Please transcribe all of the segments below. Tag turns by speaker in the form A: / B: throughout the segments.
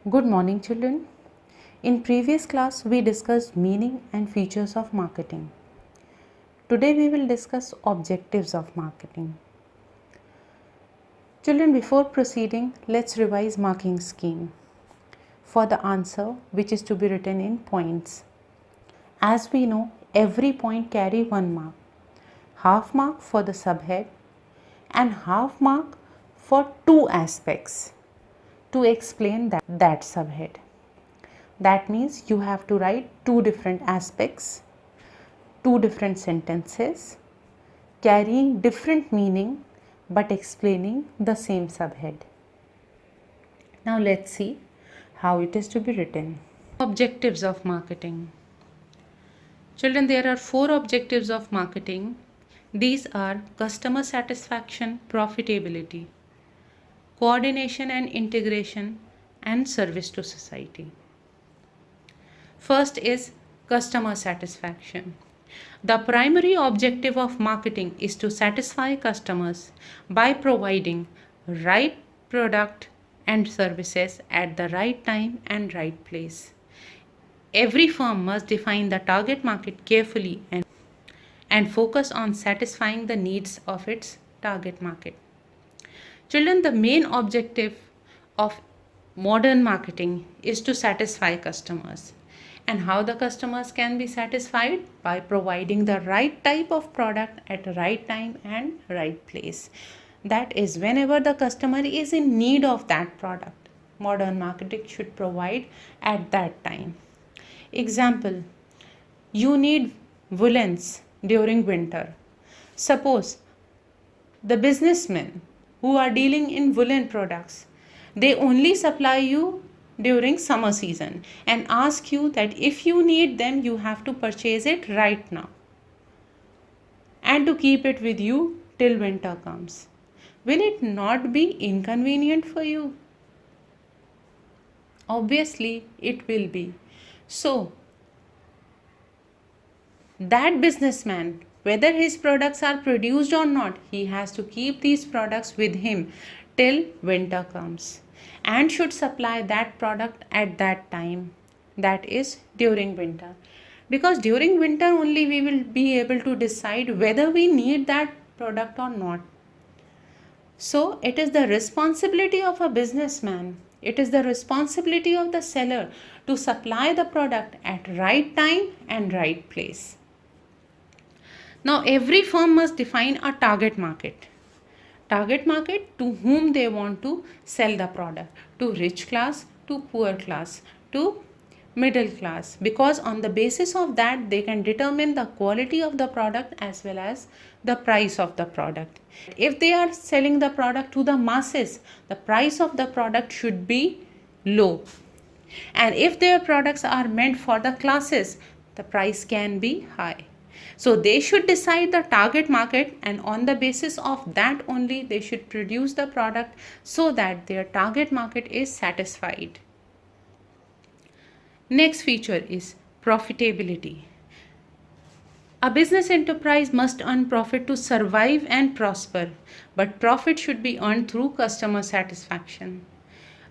A: Good morning, children. In previous class, we discussed meaning and features of marketing. Today, we will discuss objectives of marketing. Children, before proceeding, let's revise marking scheme for the answer, which is to be written in points. As we know, every point carry 1 mark. Half mark for the subhead and half mark for 2 aspects to explain that subhead. That means you have to write 2 different aspects, 2 different sentences carrying different meaning but explaining the same subhead. Now let's see how it is to be written. Objectives of marketing. Children, there are 4 objectives of marketing. These are customer satisfaction, profitability, coordination and integration, and service to society. First is customer satisfaction. The primary objective of marketing is to satisfy customers by providing right product and services at the right time and right place. Every firm must define the target market carefully and focus on satisfying the needs of its target market. Children, the main objective of modern marketing is to satisfy customers. And how the customers can be satisfied? By providing the right type of product at the right time and right place. That is, whenever the customer is in need of that product, modern marketing should provide at that time. Example, you need woolens during winter. Suppose the businessmen who are dealing in woolen products, they only supply you during summer season and ask you that if you need them, you have to purchase it right now and to keep it with you till winter comes. Will it not be inconvenient for you? Obviously, it will be. So, that businessman, whether his products are produced or not, he has to keep these products with him till winter comes and should supply that product at that time, that is during winter. Because during winter only we will be able to decide whether we need that product or not. So it is the responsibility of a businessman, it is the responsibility of the seller to supply the product at right time and right place. Now every firm must define a target market. Target market to whom they want to sell the product, to rich class, to poor class, to middle class, because on the basis of that they can determine the quality of the product as well as the price of the product. If they are selling the product to the masses, the price of the product should be low. And if their products are meant for the classes, the price can be high. So they should decide the target market, and on the basis of that only they should produce the product so that their target market is satisfied. Next feature is profitability. A business enterprise must earn profit to survive and prosper, but profit should be earned through customer satisfaction.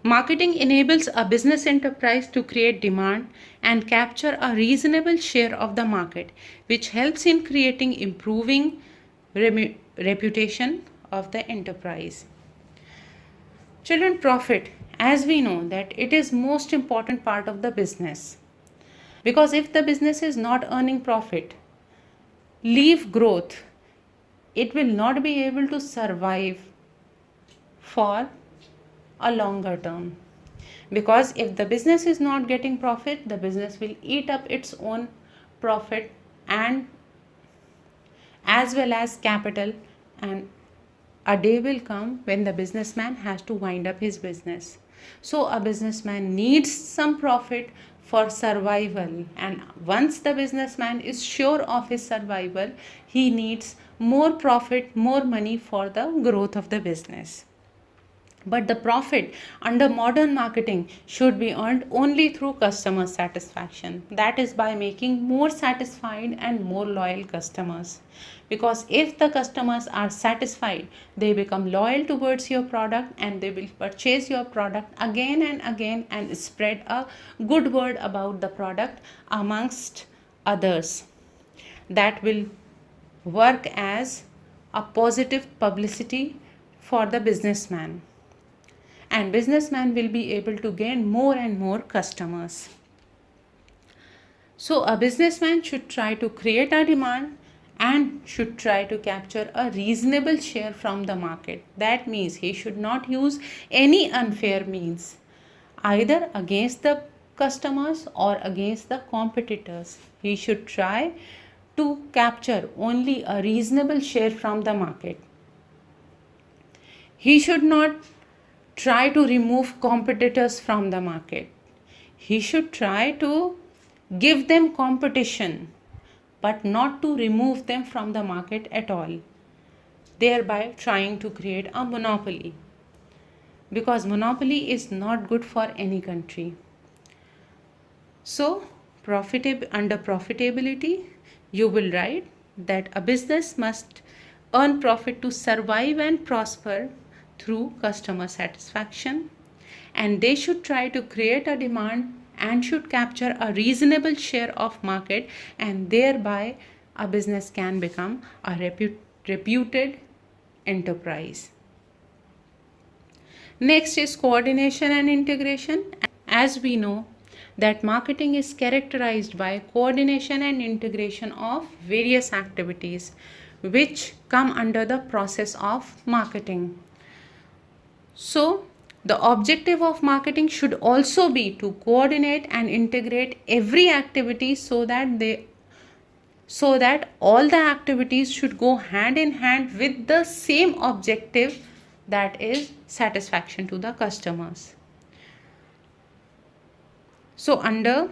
A: Marketing enables a business enterprise to create demand and capture a reasonable share of the market, which helps in creating improving reputation of the enterprise. Children, profit, as we know that it is most important part of the business. Because if the business is not earning profit, leave growth, it will not be able to survive for a longer term. Because if the business is not getting profit, the business will eat up its own profit and as well as capital, and a day will come when the businessman has to wind up his business. So a businessman needs some profit for survival, and once the businessman is sure of his survival, he needs more profit, more money for the growth of the business. But the profit under modern marketing should be earned only through customer satisfaction. That is by making more satisfied and more loyal customers. Because if the customers are satisfied, they become loyal towards your product and they will purchase your product again and again and spread a good word about the product amongst others. That will work as a positive publicity for the businessman, and businessman will be able to gain more and more customers. So a businessman should try to create a demand and should try to capture a reasonable share from the market. That means he should not use any unfair means, either against the customers or against the competitors. He should try to capture only a reasonable share from the market. He should not try to remove competitors from the market. He should try to give them competition, but not to remove them from the market at all, thereby trying to create a monopoly. Because monopoly is not good for any country. So, under profitability, you will write that a business must earn profit to survive and prosper through customer satisfaction, and they should try to create a demand and should capture a reasonable share of market, and thereby a business can become a reputed enterprise. Next is coordination and integration. As we know that marketing is characterized by coordination and integration of various activities which come under the process of marketing. So, the objective of marketing should also be to coordinate and integrate every activity so that all the activities should go hand in hand with the same objective, that is satisfaction to the customers. So, under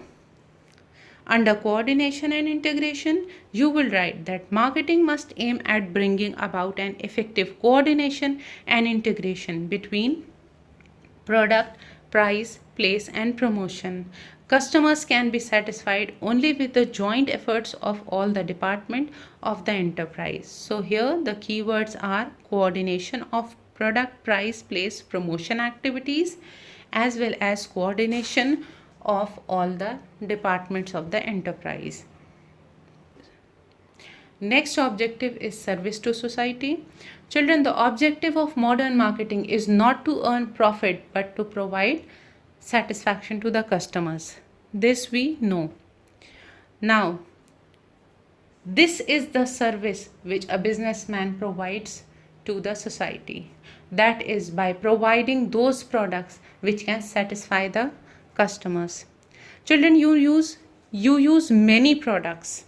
A: coordination and integration, you will write that marketing must aim at bringing about an effective coordination and integration between product, price, place, and promotion. Customers can be satisfied only with the joint efforts of all the departments of the enterprise. So here the keywords are coordination of product, price, place, promotion activities, as well as coordination of all the departments of the enterprise. Next objective is service to society. Children, the objective of modern marketing is not to earn profit but to provide satisfaction to the customers. This we know. Now, this is the service which a businessman provides to the society. That is by providing those products which can satisfy the customers. Children, you use many products.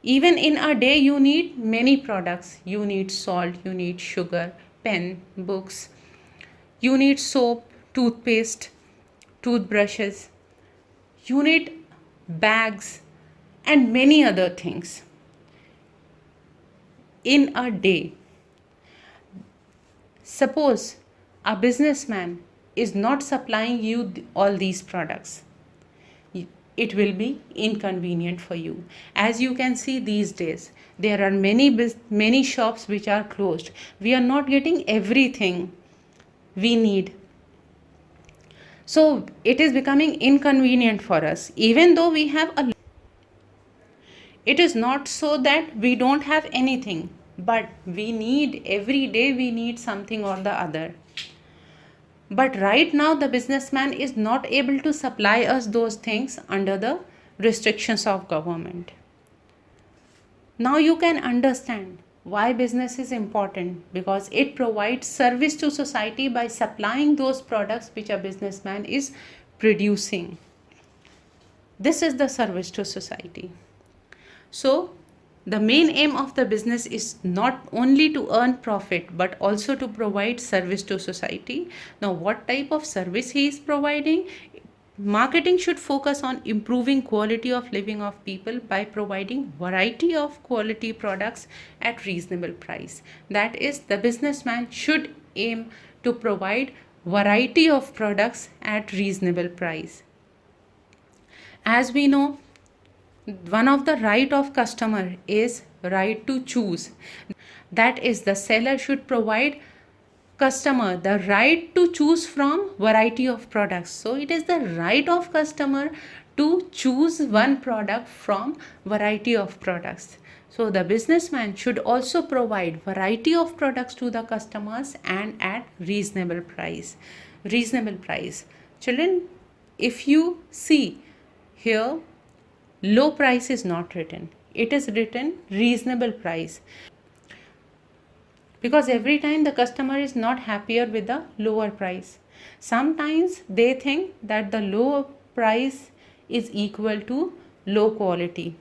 A: Even in a day you need many products. You need salt, you need sugar, pen, books. You need soap, toothpaste, toothbrushes. You need bags and many other things in a day. Suppose a businessman is not supplying you all these products. It will be inconvenient for you. As you can see these days, there are many shops which are closed. We are not getting everything we need. So it is becoming inconvenient for us. Even though we have it is not so that we don't have anything, but every day we need something or the other. But right now the businessman is not able to supply us those things under the restrictions of government. Now you can understand why business is important, because it provides service to society by supplying those products which a businessman is producing. This is the service to society. So the main aim of the business is not only to earn profit but also to provide service to society. Now, what type of service he is providing? Marketing should focus on improving quality of living of people by providing variety of quality products at reasonable price. That is, the businessman should aim to provide variety of products at reasonable price. As we know, one of the right of customer is right to choose. That is, the seller should provide customer the right to choose from variety of products. So it is the right of customer to choose one product from variety of products. So the businessman should also provide variety of products to the customers and at reasonable price. Reasonable price. Children, if you see here, low price is not written. It is written reasonable price, because every time the customer is not happier with the lower price. Sometimes they think that the low price is equal to low quality.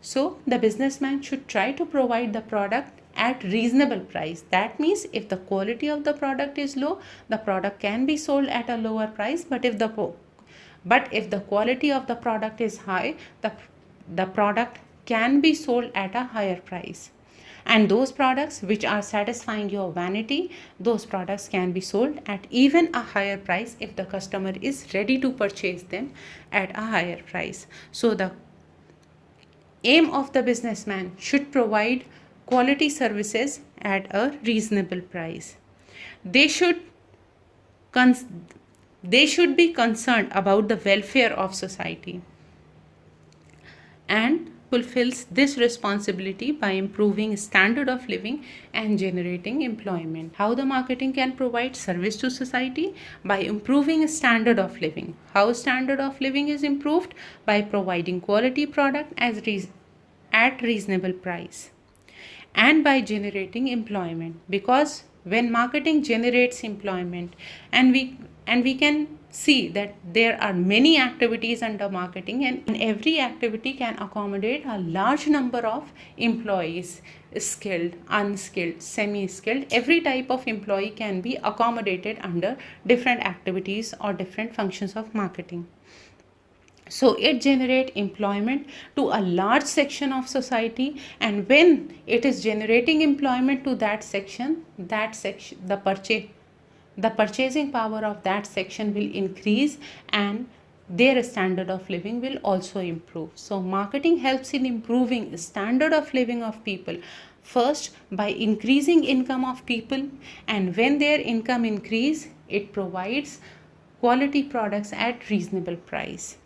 A: So the businessman should try to provide the product at reasonable price. That means if the quality of the product is low, the product can be sold at a lower price. But if the quality of the product is high, the product can be sold at a higher price. And those products which are satisfying your vanity, those products can be sold at even a higher price if the customer is ready to purchase them at a higher price. So the aim of the businessman should provide quality services at a reasonable price. They should be concerned about the welfare of society and fulfills this responsibility by improving standard of living and generating employment. How the marketing can provide service to society? By improving standard of living. How standard of living is improved? By providing quality product at reasonable price, and by generating employment, because when marketing generates employment, and we can see that there are many activities under marketing, and every activity can accommodate a large number of employees, skilled, unskilled, semi-skilled. Every type of employee can be accommodated under different activities or different functions of marketing. So it generates employment to a large section of society, and when it is generating employment to that section, the purchasing power of that section will increase, and their standard of living will also improve. So marketing helps in improving standard of living of people, first by increasing income of people, and when their income increase, it provides quality products at reasonable price.